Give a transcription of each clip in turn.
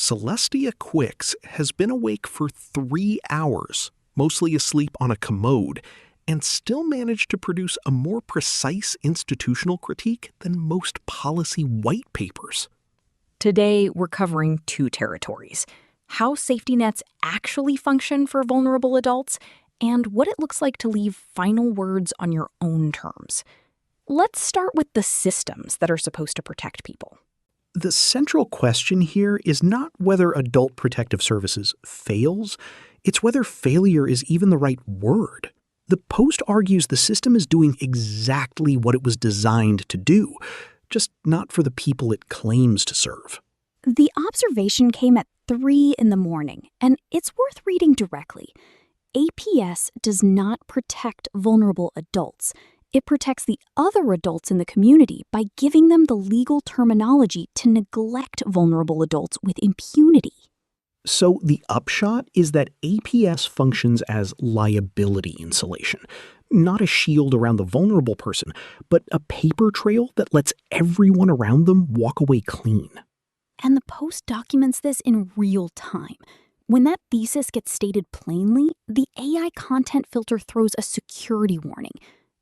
Celestia Quicks has been awake for 3 hours, mostly asleep on a commode, and still managed to produce a more precise institutional critique than most policy white papers. Today, we're covering 2 territories: how safety nets actually function for vulnerable adults, and what it looks like to leave final words on your own terms. Let's start with the systems that are supposed to protect people. The central question here is not whether adult protective services fails, it's whether failure is even the right word. The Post argues the system is doing exactly what it was designed to do, just not for the people it claims to serve. The observation came at 3 in the morning, and it's worth reading directly. APS does not protect vulnerable adults. It protects the other adults in the community by giving them the legal terminology to neglect vulnerable adults with impunity. So the upshot is that APS functions as liability insulation, not a shield around the vulnerable person, but a paper trail that lets everyone around them walk away clean. And the Post documents this in real time. When that thesis gets stated plainly, the AI content filter throws a security warning.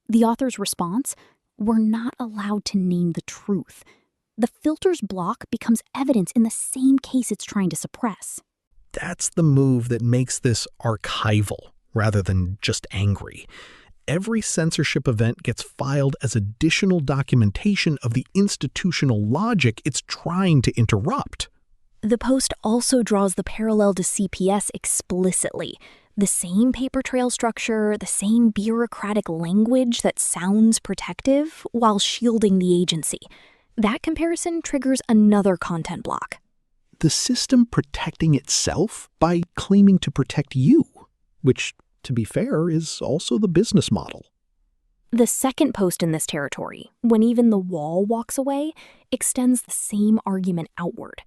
The author's response? We're not allowed to name the truth. The filter's block becomes evidence in the same case it's trying to suppress. That's the move that makes this archival rather than just angry. Every censorship event gets filed as additional documentation of the institutional logic it's trying to interrupt. The Post also draws the parallel to CPS explicitly. The same paper trail structure, the same bureaucratic language that sounds protective while shielding the agency. That comparison triggers another content block. The system protecting itself by claiming to protect you, which, to be fair, is also the business model. The second post in this territory, when even the wall walks away, extends the same argument outward.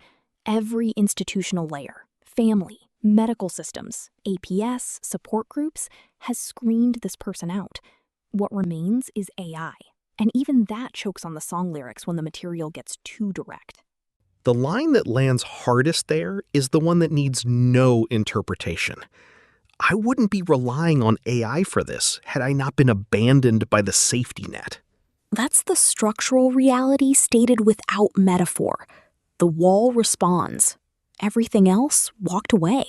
Every institutional layer, family, medical systems, APS, support groups, has screened this person out. What remains is AI, and even that chokes on the song lyrics when the material gets too direct. The line that lands hardest there is the one that needs no interpretation. I wouldn't be relying on AI for this had I not been abandoned by the safety net. That's the structural reality stated without metaphor. The wall responds. Everything else walked away.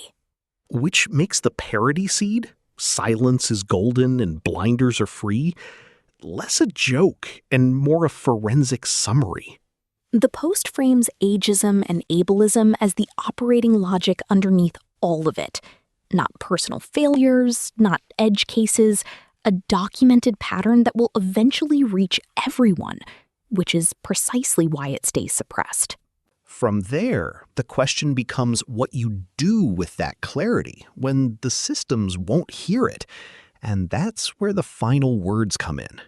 Which makes the parody seed, silence is golden and blinders are free, less a joke and more a forensic summary. The Post frames ageism and ableism as the operating logic underneath all of it. Not personal failures, not edge cases, a documented pattern that will eventually reach everyone, which is precisely why it stays suppressed. From there, the question becomes what you do with that clarity when the systems won't hear it, and that's where the final words come in.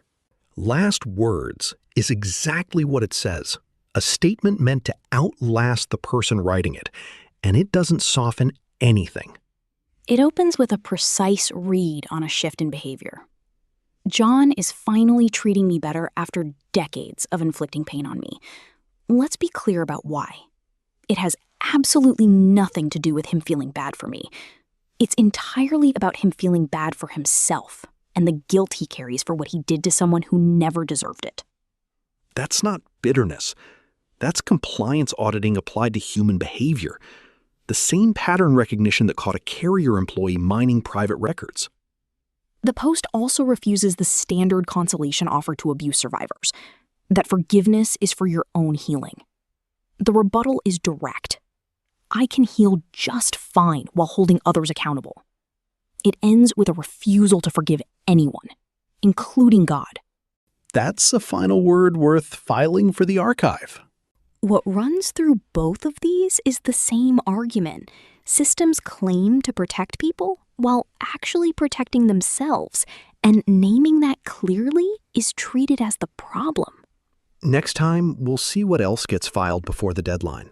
Last words is exactly what it says, a statement meant to outlast the person writing it, and it doesn't soften anything. It opens with a precise read on a shift in behavior. John is finally treating me better after decades of inflicting pain on me. Let's be clear about why. It has absolutely nothing to do with him feeling bad for me. It's entirely about him feeling bad for himself and the guilt he carries for what he did to someone who never deserved it. That's not bitterness. That's compliance auditing applied to human behavior. The same pattern recognition that caught a carrier employee mining private records. The Post also refuses the standard consolation offered to abuse survivors, that forgiveness is for your own healing. The rebuttal is direct. I can heal just fine while holding others accountable. It ends with a refusal to forgive anyone, including God. That's a final word worth filing for the archive. What runs through both of these is the same argument. Systems claim to protect people while actually protecting themselves, and naming that clearly is treated as the problem. Next time, we'll see what else gets filed before the deadline.